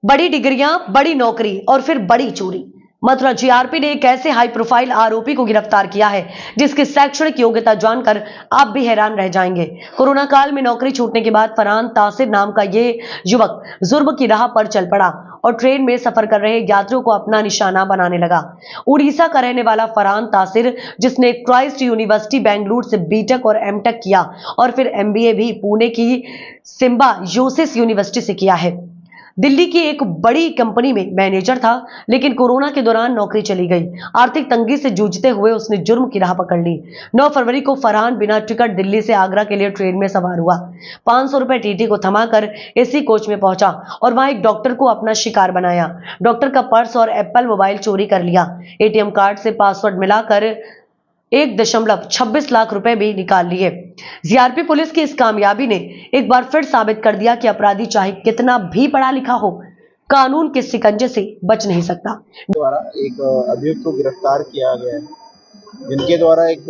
बड़ी डिग्रियां, बड़ी नौकरी और फिर बड़ी चोरी। मथुरा जीआरपी ने एक ऐसे हाई प्रोफाइल आरोपी को गिरफ्तार किया है जिसकी शैक्षणिक योग्यता जानकर आप भी हैरान रह जाएंगे। कोरोना काल में नौकरी छूटने के बाद फरहान तासिर नाम का ये युवक जुर्म की राह पर चल पड़ा और ट्रेन में सफर कर रहे यात्रियों को अपना निशाना बनाने लगा। उड़ीसा का रहने वाला फरहान तासिर, जिसने क्राइस्ट यूनिवर्सिटी बेंगलुरु से बीटेक और एमटेक किया और फिर एमबीए भी पुणे की सिम्बायोसिस यूनिवर्सिटी से किया है। दिल्ली की एक बड़ी कंपनी में मैनेजर था, लेकिन कोरोना के दौरान नौकरी चली गई। आर्थिक तंगी से जूझते हुए उसने जुर्म की राह पकड़ ली। 9 फरवरी को फरहान बिना टिकट दिल्ली से आगरा के लिए ट्रेन में सवार हुआ। 500 रुपए टीटी को थमाकर एसी कोच में पहुंचा और वहां एक डॉक्टर को अपना शिकार बनाया। डॉक्टर का पर्स और एप्पल मोबाइल चोरी कर लिया। एटीएम कार्ड से पासवर्ड मिलाकर 1.26 लाख रुपए भी निकाल लिए। जीआरपी पुलिस की इस कामयाबी ने एक बार फिर साबित कर दिया कि अपराधी चाहे कितना भी पढ़ा लिखा हो, कानून के शिकंजे से बच नहीं सकता। द्वारा एक अभियुक्त को गिरफ्तार किया गया है, जिनके द्वारा एक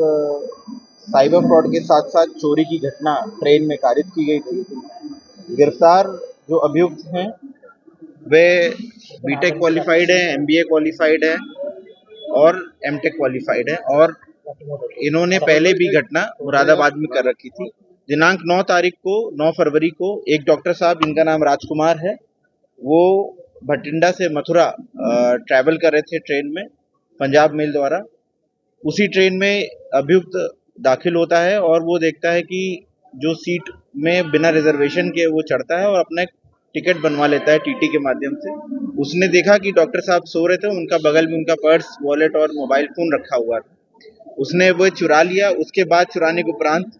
साइबर फ्रॉड के साथ साथ चोरी की घटना ट्रेन में कारित की गई थी। गिरफ्तार जो अभियुक्त हैं वे बीटेक क्वालिफाइड है, एमबीए क्वालिफाइड है और एमटेक क्वालिफाइड है और इन्होंने पहले भी घटना मुरादाबाद में कर रखी थी। दिनांक 9 फरवरी को एक डॉक्टर साहब, जिनका नाम राजकुमार है, वो भटिंडा से मथुरा ट्रैवल कर रहे थे ट्रेन में पंजाब मेल द्वारा। उसी ट्रेन में अभियुक्त दाखिल होता है और वो देखता है कि जो सीट में बिना रिजर्वेशन के वो चढ़ता है और अपना एक टिकट बनवा लेता है टीटी के माध्यम से। उसने देखा कि डॉक्टर साहब सो रहे थे, उनका बगल में उनका पर्स, वॉलेट और मोबाइल फोन रखा हुआ था। उसने वो चुरा लिया। उसके बाद चुराने के उपरांत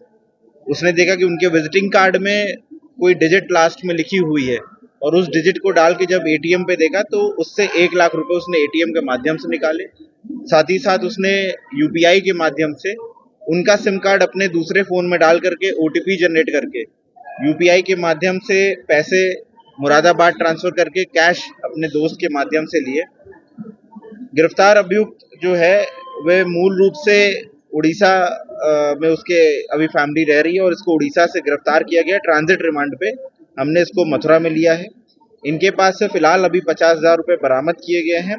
उसने देखा कि उनके विजिटिंग कार्ड में कोई डिजिट लास्ट में लिखी हुई है और उस डिजिट को डाल के जब एटीएम पे देखा तो उससे 1 लाख रुपए उसने एटीएम के माध्यम से निकाले। साथ ही साथ उसने यूपीआई के माध्यम से उनका सिम कार्ड अपने दूसरे फोन में डाल करके ओटीपी जनरेट करके यूपीआई के माध्यम से पैसे मुरादाबाद ट्रांसफर करके कैश अपने दोस्त के माध्यम से लिए। गिरफ्तार अभियुक्त जो है वह मूल रूप से उड़ीसा में उसके अभी फैमिली रह रही है और इसको उड़ीसा से गिरफ्तार किया गया। ट्रांजिट रिमांड पे हमने इसको मथुरा में लिया है। इनके पास से फिलहाल अभी 50,000 रुपए बरामद किए गए हैं।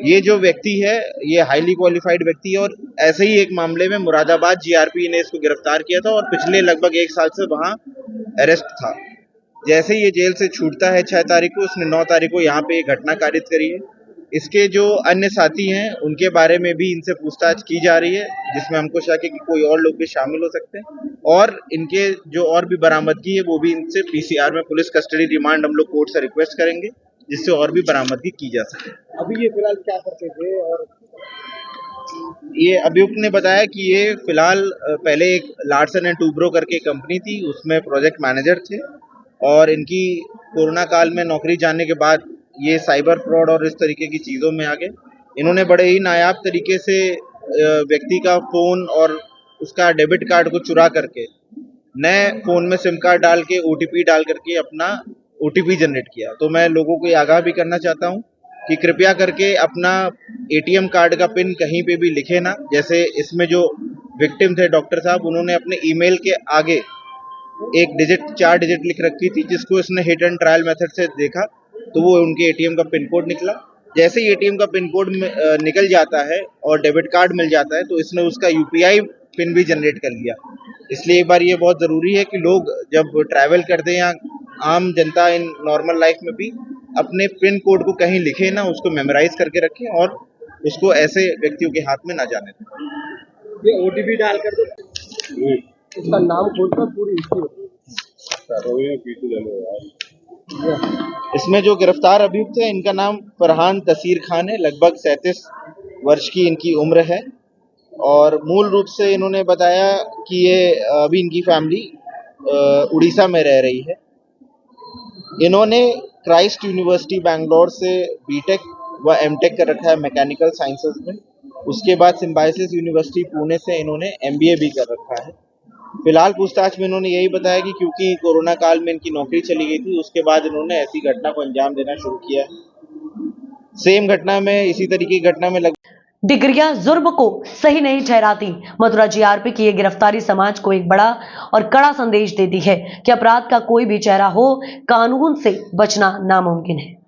ये जो व्यक्ति है ये हाईली क्वालिफाइड व्यक्ति है और ऐसे ही एक मामले में मुरादाबाद जीआरपी ने इसको गिरफ्तार किया था और पिछले लगभग 1 साल से वहां अरेस्ट था। जैसे ही ये जेल से छूटता है 6 तारीख को, उसने 9 तारीख को यहाँ पे एक घटना कारित करी है। इसके जो अन्य साथी हैं उनके बारे में भी इनसे पूछताछ की जा रही है, जिसमें हमको शक है कि कोई और लोग भी शामिल हो सकते हैं और इनके जो और भी बरामदगी है वो भी इनसे पीसीआर में पुलिस कस्टडी रिमांड हम लोग कोर्ट से रिक्वेस्ट करेंगे, जिससे और भी बरामदगी की जा सके। अभी ये फिलहाल क्या करते थे? और ये अभियुक्त ने बताया कि ये फिलहाल पहले एक लार्सन एंड टूब्रो करके कंपनी थी, उसमें प्रोजेक्ट मैनेजर थे और इनकी कोरोना काल में नौकरी जाने के बाद ये साइबर फ्रॉड और इस तरीके की चीज़ों में आ गए। इन्होंने बड़े ही नायाब तरीके से व्यक्ति का फ़ोन और उसका डेबिट कार्ड को चुरा करके नए फ़ोन में सिम कार्ड डाल के ओटीपी डाल करके अपना ओटीपी जनरेट किया। तो मैं लोगों को ये आगाह भी करना चाहता हूँ कि कृपया करके अपना एटीएम कार्ड का पिन कहीं पे भी लिखे ना। जैसे इसमें जो विक्टिम थे डॉक्टर साहब, उन्होंने अपने ईमेल के आगे एक डिजिट 4 डिजिट लिख रखी थी, जिसको इसने हिट एंड ट्रायल मेथड से देखा तो वो उनके एटीएम का पिन कोड निकला। जैसे ही एटीएम का पिन कोड निकल जाता है और डेबिट कार्ड मिल जाता है तो इसने उसका यूपीआई पिन भी जनरेट कर लिया। इसलिए एक बार ये बहुत ज़रूरी है कि लोग जब ट्रैवल करते हैं या आम जनता इन नॉर्मल लाइफ में भी अपने पिन कोड को कहीं लिखे ना, उसको मेमोराइज करके रखें और उसको ऐसे व्यक्तियों के हाथ में ना जाने दें। ये ओटीपी डाल कर दो, इसका नाम खोलकर पूरी इसमें जो गिरफ्तार अभियुक्त है इनका नाम फरहान तसीर खान है। लगभग 37 वर्ष की इनकी उम्र है और मूल रूप से इन्होंने बताया कि ये अभी इनकी फैमिली उड़ीसा में रह रही है। इन्होंने क्राइस्ट यूनिवर्सिटी बेंगलोर से बीटेक व एमटेक कर रखा है मैकेनिकल साइंसेज में। उसके बाद सिम्बायोसिस यूनिवर्सिटी पुणे से इन्होंने एमबीए भी कर रखा है। फिलहाल पूछताछ में इन्होंने यही बताया कि क्योंकि कोरोना काल में इनकी नौकरी चली गई थी, उसके बाद इन्होंने ऐसी घटना को अंजाम देना शुरू किया है। सेम घटना में, इसी तरीके की घटना में डिग्रियां जुर्म को सही नहीं ठहराती। मथुरा जीआरपी की यह गिरफ्तारी समाज को एक बड़ा और कड़ा संदेश देती है कि अपराध का कोई भी चेहरा हो, कानून से बचना नामुमकिन है।